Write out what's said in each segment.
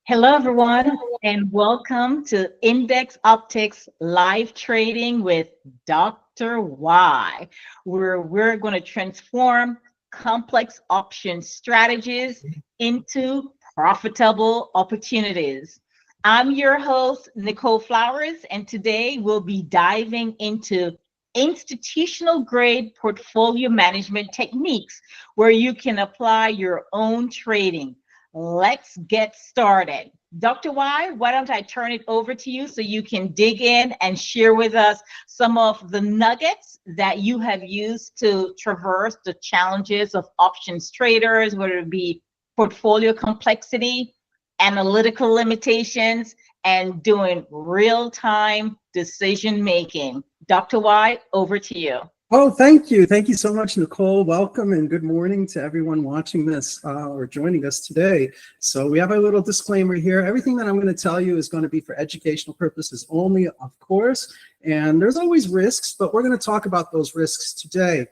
Hello, everyone, and welcome to IndexOptix Live Trading with Dr. Y, where we're going to transform complex option strategies into profitable opportunities. I'm your host, Nicole Flowers, and today we'll be diving into institutional grade portfolio management techniques where you can apply your own trading. Let's get started. Dr. Y, why don't I turn it over to you so you can dig in and share with us some of the nuggets that you have used to traverse the challenges of options traders, whether it be portfolio complexity, analytical limitations, and doing real-time decision making. Dr. Y, over to you. Oh, thank you. Thank you so much, Nicole. Welcome and good morning to everyone watching this or joining us today. So we have a little disclaimer here. Everything that I'm going to tell you is going to be for educational purposes only, of course. And there's always risks, but we're going to talk about those risks today.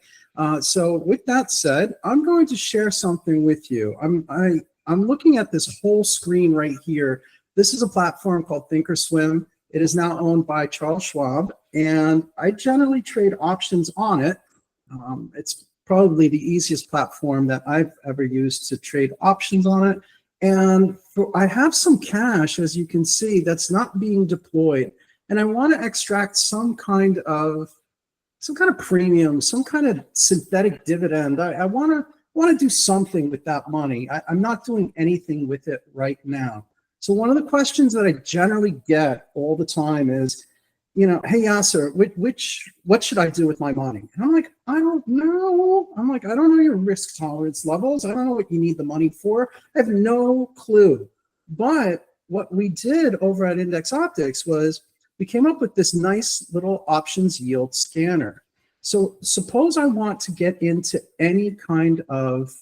So with that said, I'm going to share something with you. I'm looking at this whole screen right here. This is a platform called Thinkorswim. It is now owned by Charles Schwab, and I generally trade options on it. It's probably the easiest platform that I've ever used to trade options on it. And I have some cash, as you can see, that's not being deployed. And I want to extract some kind of premium, some kind of synthetic dividend. I want to do something with that money. I'm not doing anything with it right now. So one of the questions that I generally get all the time is, hey, Yassir, what should I do with my money? And I'm like, I don't know. I don't know your risk tolerance levels. I don't know what you need the money for. I have no clue. But what we did over at IndexOptix was we came up with this nice little options yield scanner. So suppose I want to get into any kind of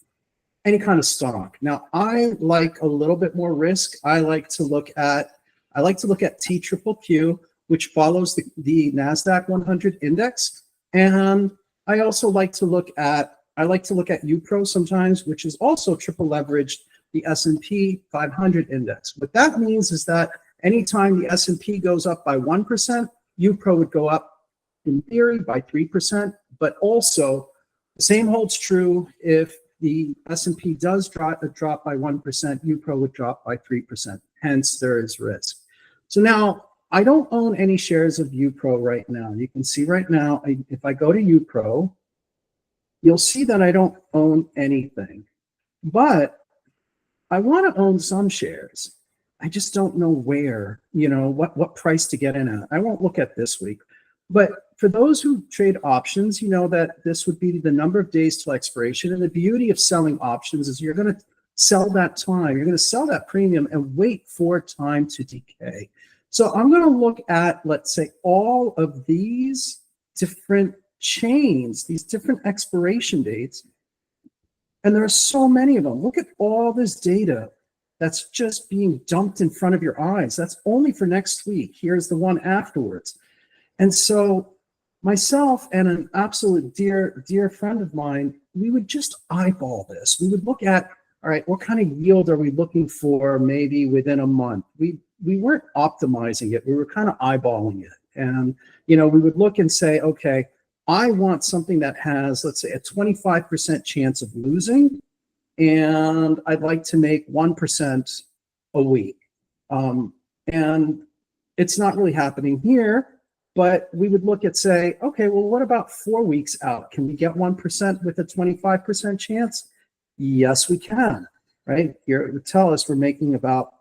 stock. Now, I like a little bit more risk. I like to look at TQQQ, which follows the NASDAQ 100 index. And I also like to look at UPRO sometimes, which is also triple leveraged the S&P 500 index. What that means is that anytime the S&P goes up by 1%, UPRO would go up in theory by 3%, but also the same holds true if the S&P does drop by 1%, UPRO would drop by 3%. Hence, there is risk. So now, I don't own any shares of UPRO right now. You can see right now, if I go to UPRO, you'll see that I don't own anything. But I want to own some shares. I just don't know where, what price to get in at. I won't look at this week. But for those who trade options, you know that this would be the number of days till expiration. And the beauty of selling options is you're going to sell that time. You're going to sell that premium and wait for time to decay. So I'm going to look at, let's say, all of these different chains, these different expiration dates. And there are so many of them. Look at all this data that's just being dumped in front of your eyes. That's only for next week. Here's the one afterwards. And so myself and an absolute dear friend of mine, we would just eyeball this. We would look at, all right, what kind of yield are we looking for maybe within a month? We weren't optimizing it. We were kind of eyeballing it. And, we would look and say, okay, I want something that has, let's say, a 25% chance of losing, and I'd like to make 1% a week. And it's not really happening here. But we would look at say, okay, well, what about 4 weeks out? Can we get 1% with a 25% chance? Yes, we can, right? Here it would tell us we're making about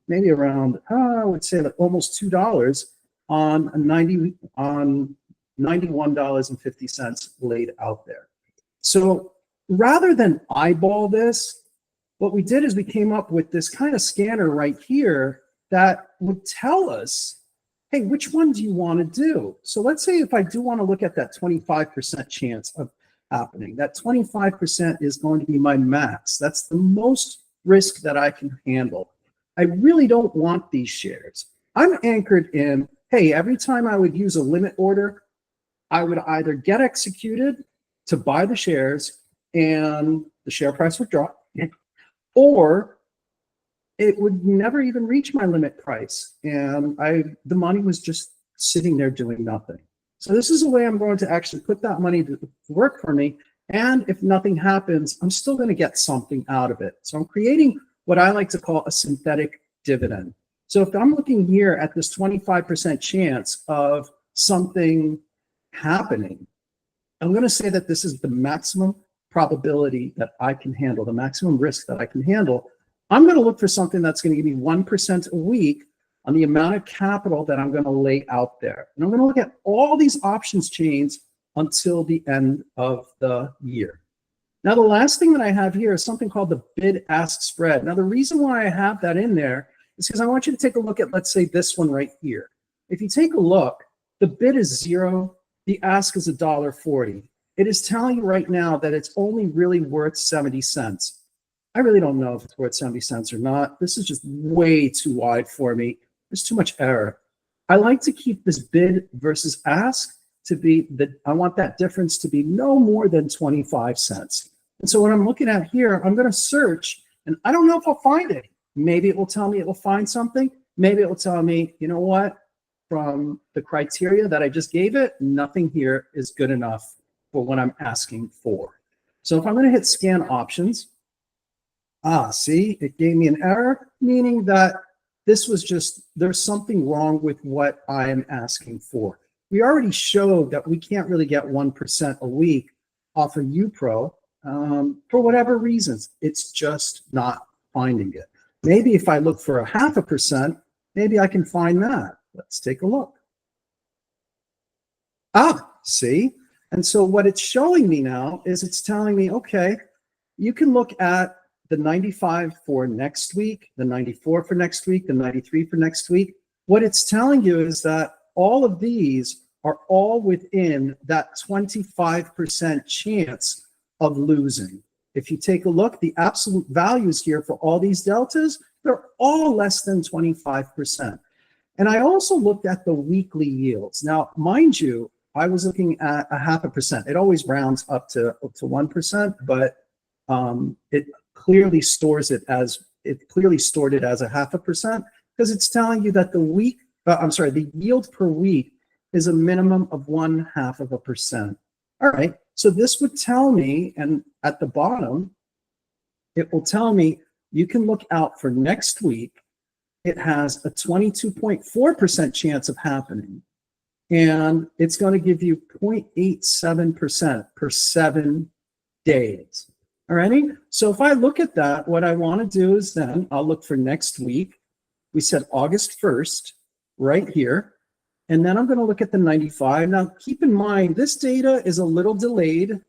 maybe around, I would say like almost $2 on $91.50 laid out there. So rather than eyeball this, what we did is we came up with this kind of scanner right here that would tell us, hey, which one do you want to do? So let's say if I do want to look at that 25% chance of happening, that 25% is going to be my max. That's the most risk that I can handle. I really don't want these shares. I'm anchored in, hey, every time I would use a limit order, I would either get executed to buy the shares and the share price would drop, or it would never even reach my limit price. And the money was just sitting there doing nothing. So this is a way I'm going to actually put that money to work for me. And if nothing happens, I'm still going to get something out of it. So I'm creating what I like to call a synthetic dividend. So if I'm looking here at this 25% chance of something happening, I'm going to say that this is the maximum probability that I can handle, the maximum risk that I can handle. I'm going to look for something that's going to give me 1% a week on the amount of capital that I'm going to lay out there. And I'm going to look at all these options chains until the end of the year. Now, the last thing that I have here is something called the bid-ask spread. Now, the reason why I have that in there is because I want you to take a look at, let's say, this one right here. If you take a look, the bid is 0, the ask is $1.40. It is telling you right now that it's only really worth 70 cents. I really don't know if it's worth 70 cents or not. This is just way too wide for me. There's too much error. I like to keep this bid versus ask to be I want that difference to be no more than 25 cents. And so what I'm looking at here, I'm going to search, and I don't know if I'll find it. Maybe it will tell me it will find something. Maybe it will tell me, you know what, from the criteria that I just gave it, nothing here is good enough for what I'm asking for. So if I'm going to hit scan options, see, it gave me an error, meaning that this was just, there's something wrong with what I am asking for. We already showed that we can't really get 1% a week off of UPro for whatever reasons. It's just not finding it. Maybe if I look for a 0.5%, maybe I can find that. Let's take a look. See? And so what it's showing me now is it's telling me, okay, you can look at the 95 for next week, the 94 for next week, the 93 for next week. What it's telling you is that all of these are all within that 25% chance of losing. If you take a look, the absolute values here for all these deltas, they're all less than 25%. And I also looked at the weekly yields. Now, mind you, I was looking at a 0.5%. It always rounds up to 1%, but it clearly stored it as a 0.5% because it's telling you that the yield per week is a minimum of 0.5%. All right, so this would tell me, and at the bottom, it will tell me you can look out for next week. It has a 22.4% chance of happening, and it's going to give you 0.87% per 7 days. All righty, so if I look at that, what I want to do is then I'll look for next week. We said August 1st right here. And then I'm going to look at the 95. Now, keep in mind, this data is a little delayed,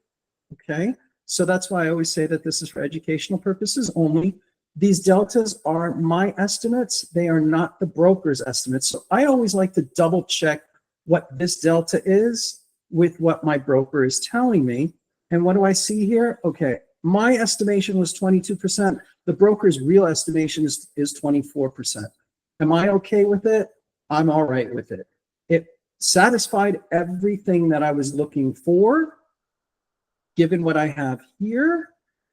okay? So that's why I always say that this is for educational purposes only. These deltas are my estimates. They are not the broker's estimates. So I always like to double check what this delta is with what my broker is telling me. And what do I see here? Okay, my estimation was 22%. The broker's real estimation is 24%. Am I okay with it? I'm all right with it. It satisfied everything that I was looking for, given what I have here.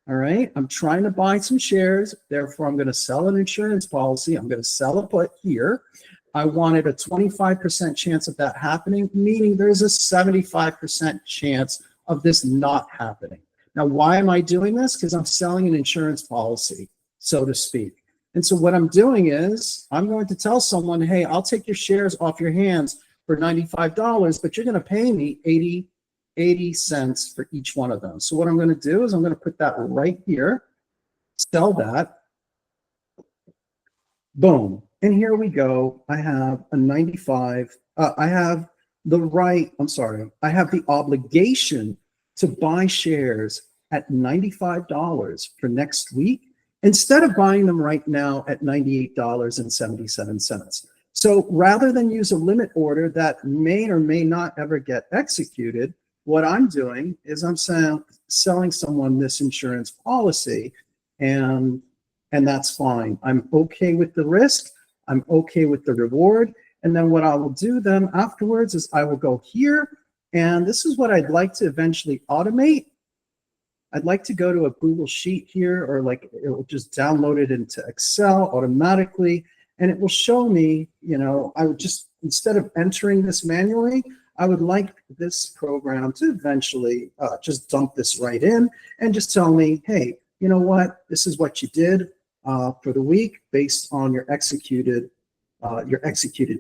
All right, I'm trying to buy some shares. Therefore, I'm going to sell an insurance policy. I'm going to sell a put here. I wanted a 25% chance of that happening, meaning there's a 75% chance of this not happening. Now, why am I doing this? Because I'm selling an insurance policy, so to speak. And so what I'm doing is I'm going to tell someone, hey, I'll take your shares off your hands for $95, but you're going to pay me 80 cents for each one of them. So what I'm going to do is I'm going to put that right here, sell that. Boom. And here we go. I have a 95. I have the obligation to buy shares at $95 for next week, instead of buying them right now at $98.77. So rather than use a limit order that may or may not ever get executed, what I'm doing is I'm selling someone this insurance policy, and that's fine. I'm okay with the risk. I'm okay with the reward. And then what I will do then afterwards is I will go here, and this is what I'd like to eventually automate. I'd like to go to a Google Sheet here, or like it will just download it into Excel automatically, and it will show me, you know, I would just, instead of entering this manually, I would like this program to eventually just dump this right in and just tell me, hey, you know what, this is what you did for the week based on your executed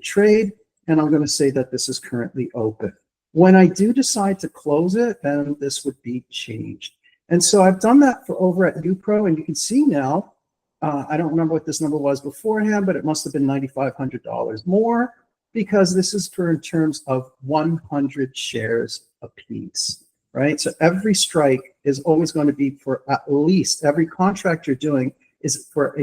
trade, and I'm going to say that this is currently open. When I do decide to close it, then this would be changed. And so I've done that for over at UPro, and you can see now, I don't remember what this number was beforehand, but it must have been $9,500 more, because this is for in terms of 100 shares apiece, right? So every strike is always going to be for at least, every contract you're doing is for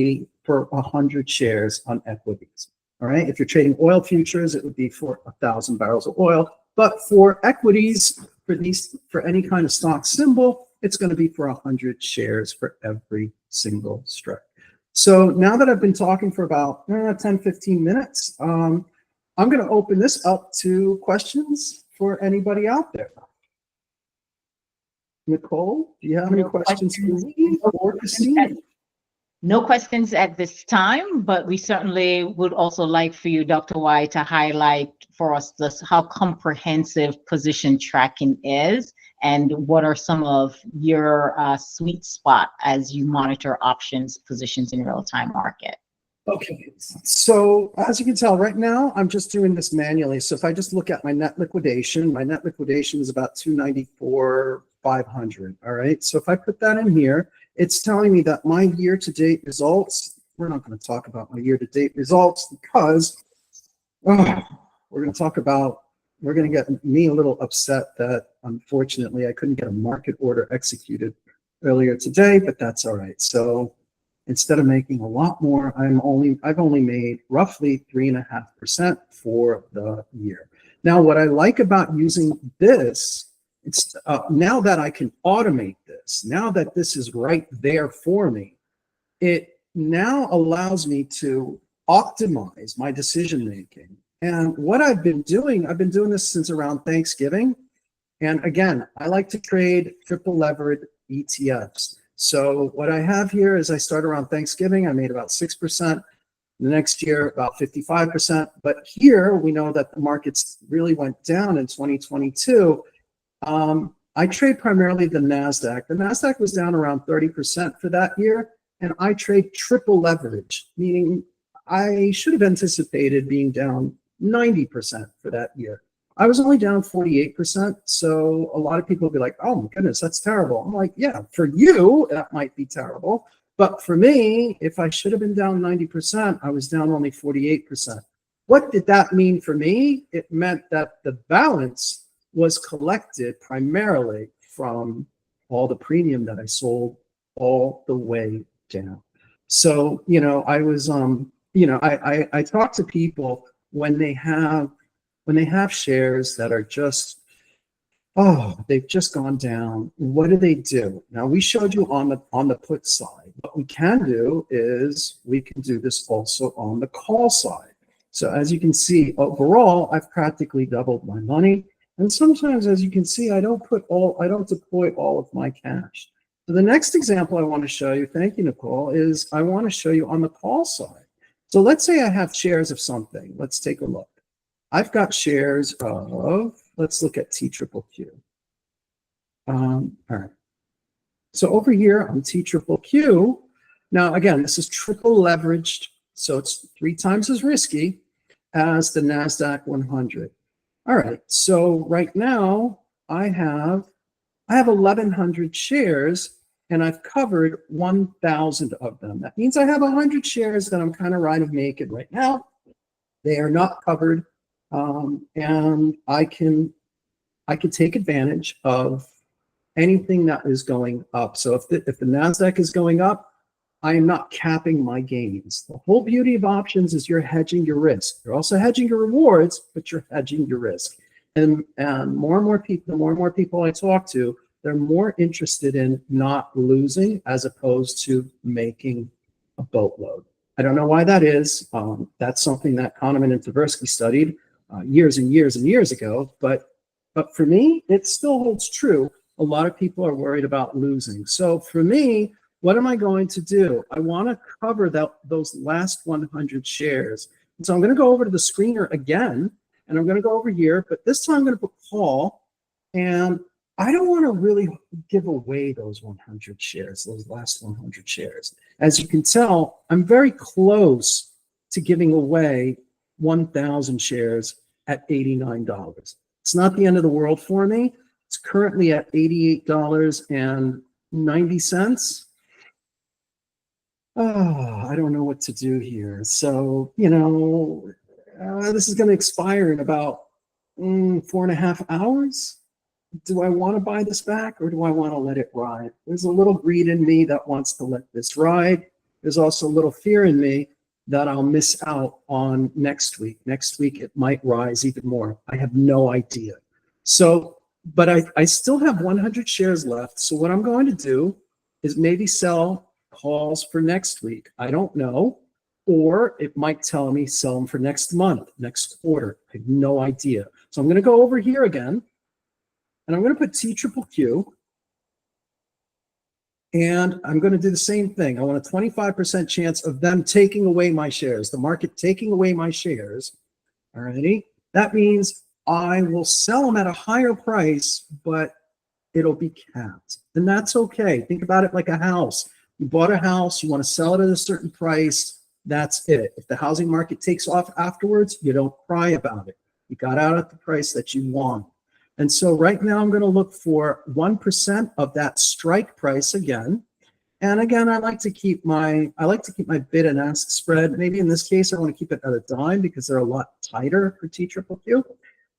100 shares on equities, all right? If you're trading oil futures, it would be for 1,000 barrels of oil. But for equities, for any kind of stock symbol, it's going to be for 100 shares for every single strike. So now that I've been talking for about 10, 15 minutes, I'm going to open this up to questions for anybody out there. Nicole, do you have any questions for me or Christine? No questions at this time, but we certainly would also like for you, Dr. Y, to highlight for us how comprehensive position tracking is, and what are some of your sweet spot as you monitor options positions in real-time market. Okay, so as you can tell right now, I'm just doing this manually. So if I just look at my net liquidation is about 294,500. All right, so if I put that in here, it's telling me that my year-to-date results, we're not going to talk about my year-to-date results because we're going to get me a little upset that unfortunately I couldn't get a market order executed earlier today, but that's all right. So instead of making a lot more, I've only made roughly 3.5% for the year. Now, what I like about using this, it's now that I can automate this, now that this is right there for me, it now allows me to optimize my decision making. And what I've been doing this since around Thanksgiving. And again, I like to trade triple levered ETFs. So what I have here is I start around Thanksgiving, I made about 6%. The next year, about 55%. But here we know that the markets really went down in 2022. I trade primarily the NASDAQ. The NASDAQ was down around 30% for that year. And I trade triple leverage, meaning I should have anticipated being down 90% for that year. I was only down 48%. So a lot of people will be like, oh my goodness, that's terrible. I'm like, yeah, for you, that might be terrible. But for me, if I should have been down 90%, I was down only 48%. What did that mean for me? It meant that the balance was collected primarily from all the premium that I sold all the way down. So, you know, I was, you know, I talk to people when they have shares that are just, they've just gone down. What do? Now, we showed you on the put side. What we can do is we can do this also on the call side. So as you can see, overall, I've practically doubled my money. And sometimes, as you can see, I don't deploy all of my cash. So the next example I want to show you, thank you, Nicole, is I want to show you on the call side. So let's say I have shares of something. Let's take a look. I've got shares of, let's look at TQQQ. All right. So over here on TQQQ, now again, this is triple leveraged, so it's 3 times as risky as the NASDAQ 100. All right, so right now I have 1,100 shares and I've covered 1,000 of them. That means I have 100 shares that I'm kind of riding naked right now. They are not covered, and I can take advantage of anything that is going up. So if the NASDAQ is going up, I am not capping my gains. The whole beauty of options is you're hedging your risk. You're also hedging your rewards, but you're hedging your risk. And more and more people, the more and more people I talk to, they're more interested in not losing as opposed to making a boatload. I don't know why that is. That's something that Kahneman and Tversky studied years and years and years ago. But for me, it still holds true. A lot of people are worried about losing. So for me, what am I going to do? I want to cover those last 100 shares. And so I'm going to go over to the screener again, and I'm going to go over here, but this time I'm going to put call, and I don't want to really give away those 100 shares, those last 100 shares. As you can tell, I'm very close to giving away 1,000 shares at $89. It's not the end of the world for me. It's currently at $88.90. Oh, I don't know what to do here. So, this is going to expire in about 4.5 hours. Do I want to buy this back, or do I want to let it ride? There's a little greed in me that wants to let this ride. There's also a little fear in me that I'll miss out on next week. Next week, it might rise even more. I have no idea. So, but I still have 100 shares left. So what I'm going to do is maybe sell calls for next week. I don't know. Or it might tell me sell them for next month, next quarter. I have no idea. So I'm going to go over here again, and I'm going to put TQQQ. And I'm going to do the same thing. I want a 25% chance of them taking away my shares, the market taking away my shares. All righty. That means I will sell them at a higher price, but it'll be capped. And that's okay. Think about it like a house. You bought a house, you want to sell it at a certain price. That's it. If the housing market takes off afterwards, you don't cry about it. You got out at the price that you want. And so right now I'm going to look for 1% of that strike price again. And again, I like to keep my bid and ask spread. Maybe in this case, I want to keep it at a dime because they're a lot tighter for TQQQ.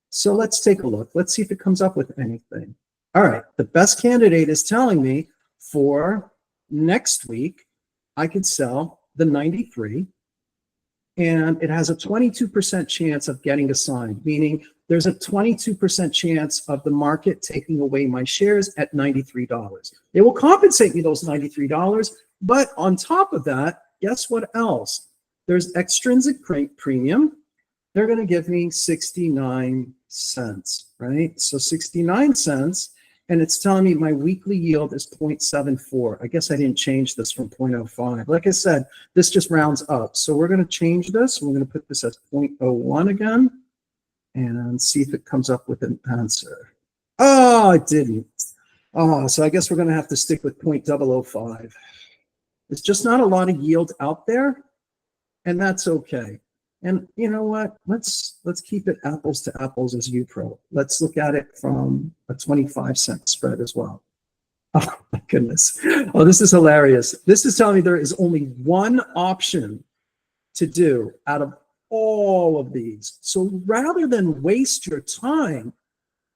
So let's take a look. Let's see if it comes up with anything. All right. The best candidate is telling me for next week, I could sell the 93. And it has a 22% chance of getting assigned, meaning there's a 22% chance of the market taking away my shares at $93. They will compensate me those $93, but on top of that, guess what else? There's extrinsic premium. They're going to give me 69 cents, right? So 69 cents, and it's telling me my weekly yield is 0.74. I guess I didn't change this from 0.05. Like I said, this just rounds up. So we're going to change this. We're going to put this as 0.01 again and see if it comes up with an answer. Oh, it didn't. Oh, so I guess we're going to have to stick with 0.005. There's just not a lot of yield out there, and that's okay. And you know what? Let's keep it apples to apples as UPRO. Let's look at it from a 25-cent spread as well. Oh my goodness. Oh, this is hilarious. This is telling me there is only one option to do out of all of these. So rather than waste your time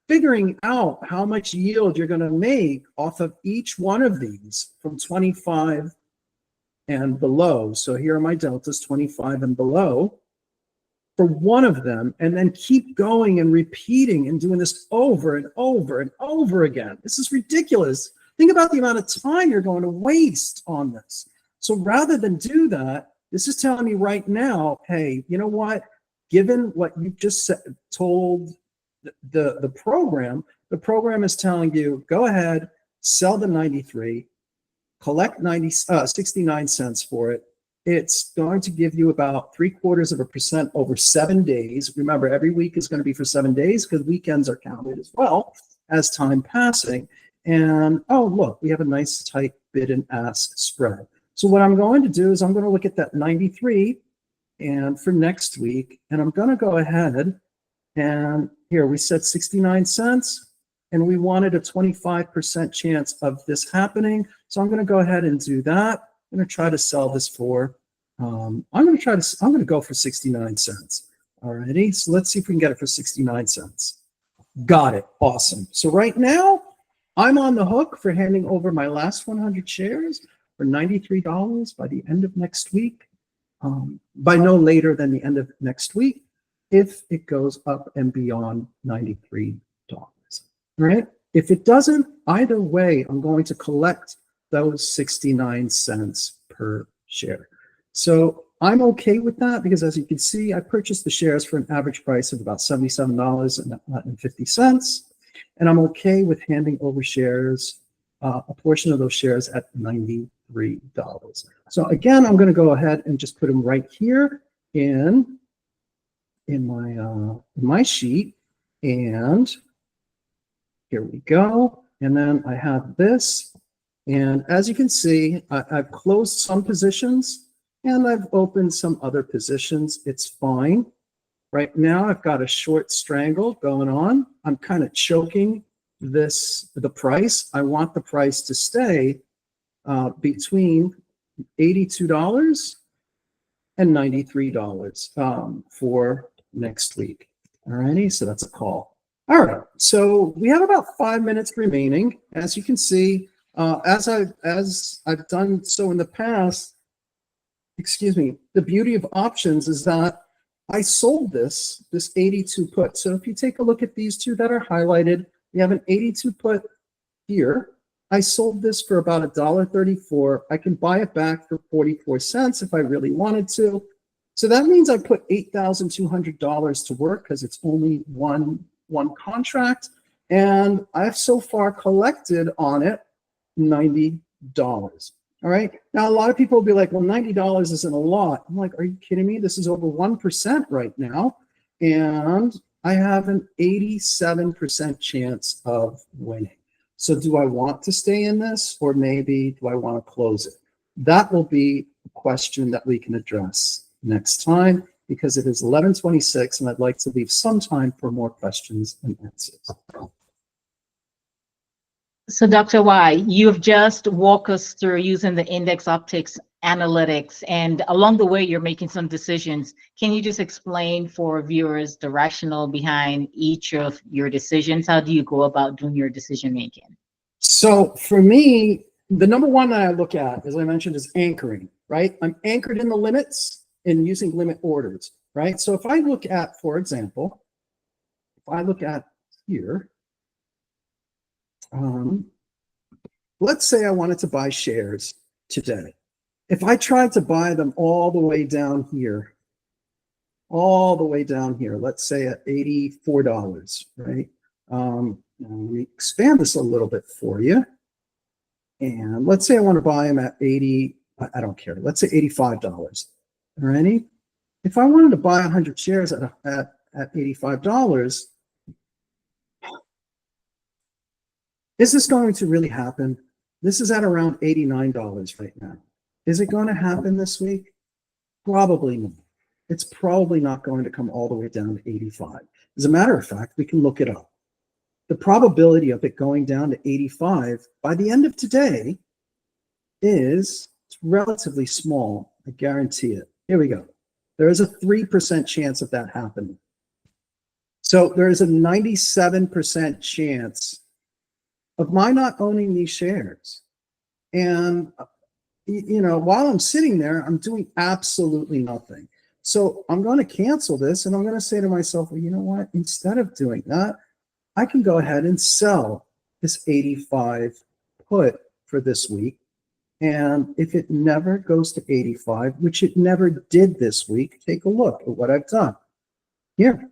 figuring out how much yield you're going to make off of each one of these from 25 and below. So here are my deltas, 25 and below. For one of them, and then keep going and repeating and doing this over and over and over again. This is ridiculous. Think about the amount of time you're going to waste on this. So rather than do that, this is telling me right now, hey, you know what? Given what you just told the program is telling you, go ahead, sell the 93, collect 69 cents for it. It's going to give you about 0.75% over 7 days. Remember, every week is going to be for 7 days because weekends are counted as well as time passing. And oh, look, we have a nice tight bid and ask spread. So what I'm going to do is I'm going to look at that 93 and for next week, and I'm going to go ahead and here we said 69 cents and we wanted a 25% chance of this happening. So I'm going to go ahead and do that. I'm going to try to sell this for, I'm going to go for 69 cents. Alrighty, so let's see if we can get it for 69 cents. Got it, awesome. So right now, I'm on the hook for handing over my last 100 shares for $93 by the end of next week, by no later than the end of next week, if it goes up and beyond $93, right? If it doesn't, either way, I'm going to collect those 69 cents per share. So I'm okay with that because as you can see, I purchased the shares for an average price of about $77.50. And I'm okay with handing over shares, a portion of those shares at $93. So again, I'm going to go ahead and just put them right here in my sheet. And here we go. And then I have this. And as you can see, I've closed some positions and I've opened some other positions. It's fine. Right now, I've got a short strangle going on. I'm kind of choking the price. I want the price to stay between $82 and $93 for next week. All righty, so that's a call. All right, so we have about 5 minutes remaining. As you can see, as I've done so in the past, excuse me, the beauty of options is that I sold this 82 put. So if you take a look at these two that are highlighted, we have an 82 put here. I sold this for about $1.34. I can buy it back for 44 cents if I really wanted to. So that means I put $8,200 to work because it's only one contract. And I've so far collected on it $90. All right. Now, a lot of people will be like, well, $90 isn't a lot. I'm like, are you kidding me? This is over 1% right now. And I have an 87% chance of winning. So do I want to stay in this, or maybe do I want to close it? That will be a question that we can address next time, because it is 11:26 and I'd like to leave some time for more questions and answers. So Dr. Y, you've just walked us through using the IndexOptix analytics, and along the way, you're making some decisions. Can you just explain for viewers the rationale behind each of your decisions? How do you go about doing your decision making? So for me, the number one that I look at, as I mentioned, is anchoring, right? I'm anchored in the limits and using limit orders, right? So if I look at, for example, if I look at here, let's say I wanted to buy shares today. If I tried to buy them all the way down here, let's say at $84, right? Let me expand this a little bit for you. And let's say I want to buy them at 80, I don't care. Let's say $85. All right. If I wanted to buy 100 shares at $85, is this going to really happen? This is at around $89 right now. Is it going to happen this week? Probably not. It's probably not going to come all the way down to 85. As a matter of fact, we can look it up. The probability of it going down to 85 by the end of today is relatively small. I guarantee it. Here we go. There is a 3% chance of that happening. So there is a 97% chance of my not owning these shares. And, you know, while I'm sitting there, I'm doing absolutely nothing. So I'm going to cancel this, and I'm going to say to myself, well, you know what? Instead of doing that, I can go ahead and sell this 85 put for this week. And if it never goes to 85, which it never did this week, take a look at what I've done. Here,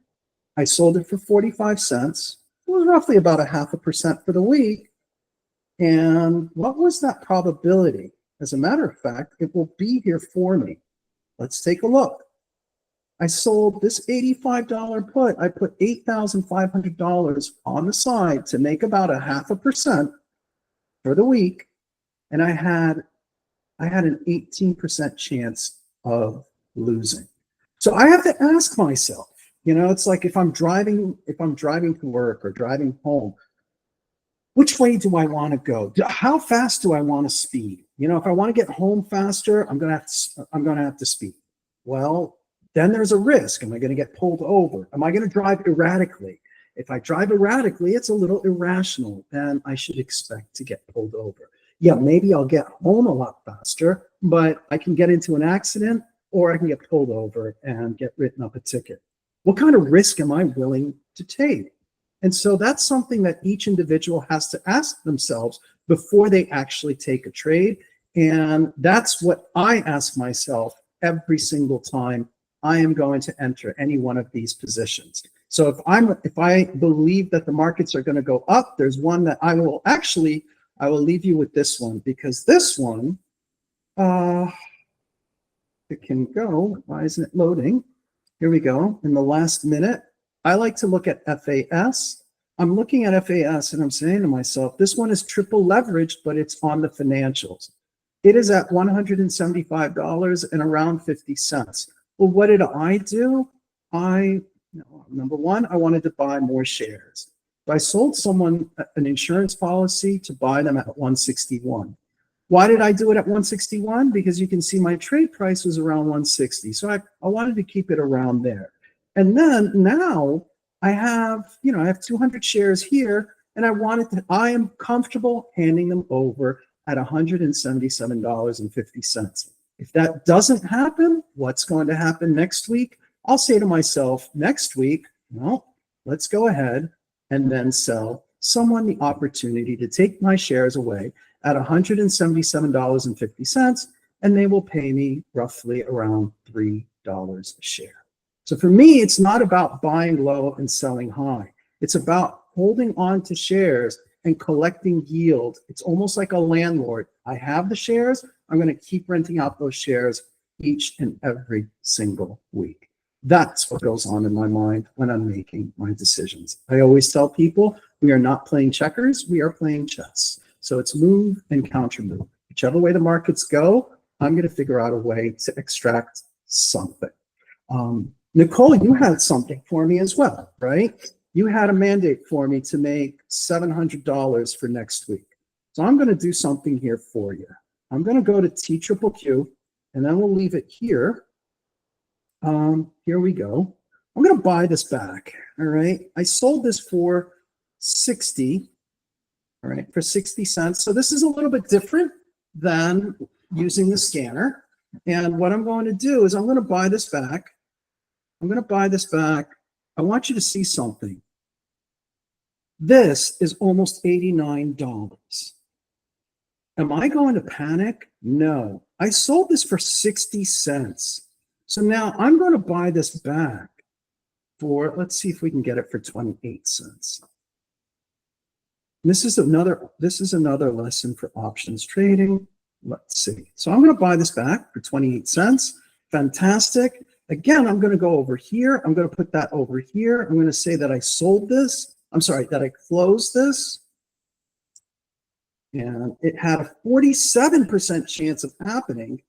I sold it for 45 cents. It was roughly about 0.5% for the week. And what was that probability? As a matter of fact, it will be here for me. Let's take a look. I sold this $85 put. I put $8,500 on the side to make about 0.5% for the week. And I had an 18% chance of losing. So I have to ask myself, you know, it's like if I'm driving to work or driving home, which way do I want to go? How fast do I want to speed? You know, if I want to get home faster, I'm going to have to speed. Well, then there's a risk. Am I going to get pulled over? Am I going to drive erratically? If I drive erratically, it's a little irrational, and I should expect to get pulled over. Yeah, maybe I'll get home a lot faster, but I can get into an accident, or I can get pulled over and get written up a ticket. What kind of risk am I willing to take? And so that's something that each individual has to ask themselves before they actually take a trade. And that's what I ask myself every single time I am going to enter any one of these positions. So if I believe that the markets are going to go up, there's one that I will leave you with this one, because this one, it can go. Why isn't it loading? Here we go. In the last minute, I like to look at FAS. I'm looking at FAS and I'm saying to myself, this one is triple leveraged, but it's on the financials. It is at $175 and around 50 cents. Well, what did I do? Number one, I wanted to buy more shares. I sold someone an insurance policy to buy them at 161. Why did I do it at 161? Because you can see my trade price was around 160. So I wanted to keep it around there. And then now I have 200 shares here, and I am comfortable handing them over at $177.50. If that doesn't happen, what's going to happen next week? I'll say to myself, next week, well, let's go ahead and then sell someone the opportunity to take my shares away at $177.50, and they will pay me roughly around $3 a share. So for me, it's not about buying low and selling high. It's about holding on to shares and collecting yield. It's almost like a landlord. I have the shares. I'm going to keep renting out those shares each and every single week. That's what goes on in my mind when I'm making my decisions. I always tell people we are not playing checkers. We are playing chess. So it's move and counter move. Whichever way the markets go, I'm going to figure out a way to extract something. Nicole, you had something for me as well, right? You had a mandate for me to make $700 for next week. So I'm going to do something here for you. I'm going to go to TQQQ, and then we'll leave it here. Here we go. I'm going to buy this back. All right. I sold this for 60. All right. For 60 cents. So this is a little bit different than using the scanner. And what I'm going to do is I'm going to buy this back. I'm going to buy this back. I want you to see something. This is almost $89. Am I going to panic? No. I sold this for 60 cents. So now I'm going to buy this back for, let's see if we can get it for 28 cents. This is another lesson for options trading. Let's see. So I'm going to buy this back for 28 cents. Fantastic. Again, I'm going to go over here. I'm going to put that over here. I'm going to say that I sold this. I'm sorry, that I closed this. And it had a 47% chance of happening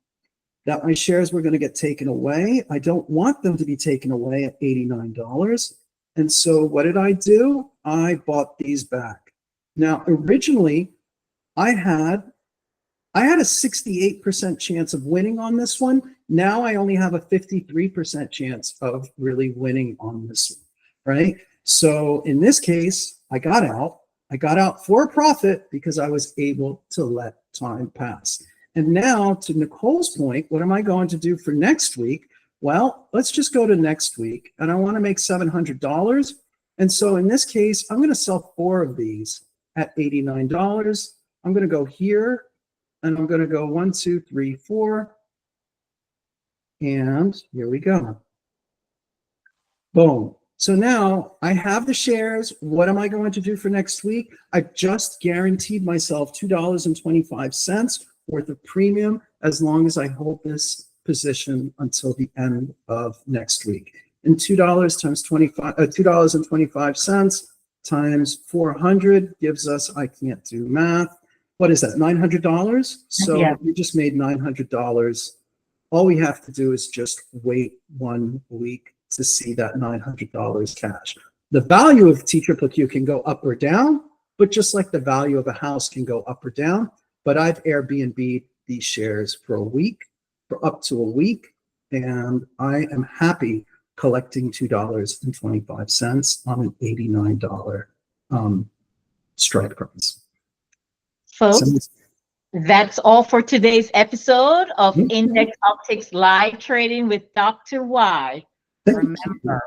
that my shares were going to get taken away. I don't want them to be taken away at $89. And so what did I do? I bought these back. Now, originally, I had a 68% chance of winning on this one. Now I only have a 53% chance of really winning on this one, right? So in this case, I got out. I got out for a profit because I was able to let time pass. And now, to Nicole's point, what am I going to do for next week? Well, let's just go to next week. And I want to make $700. And so in this case, I'm going to sell 4 of these at $89. I'm going to go here, and I'm going to go 1, 2, 3, 4. And here we go. Boom. So now I have the shares. What am I going to do for next week? I just guaranteed myself $2.25 worth of premium as long as I hold this position until the end of next week. And $2.25 times 400 gives us, I can't do math. What is that, $900? So yeah, we just made $900. All we have to do is just wait 1 week to see that $900 cash. The value of TQQQ can go up or down, but just like the value of a house can go up or down. But I've Airbnb'd these shares for a week, for up to a week, and I am happy collecting $2.25 on an $89 strike price. Folks, that's all for today's episode of IndexOptix Live Trading with Dr. Y. Remember,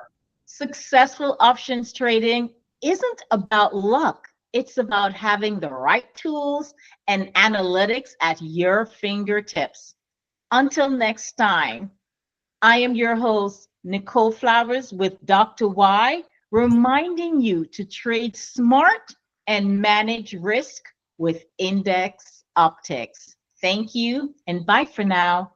successful options trading isn't about luck. It's about having the right tools and analytics at your fingertips. Until next time, I am your host, Nicole Flowers with Dr. Y. reminding you to trade smart and manage risk with IndexOptix. Thank you and bye for now.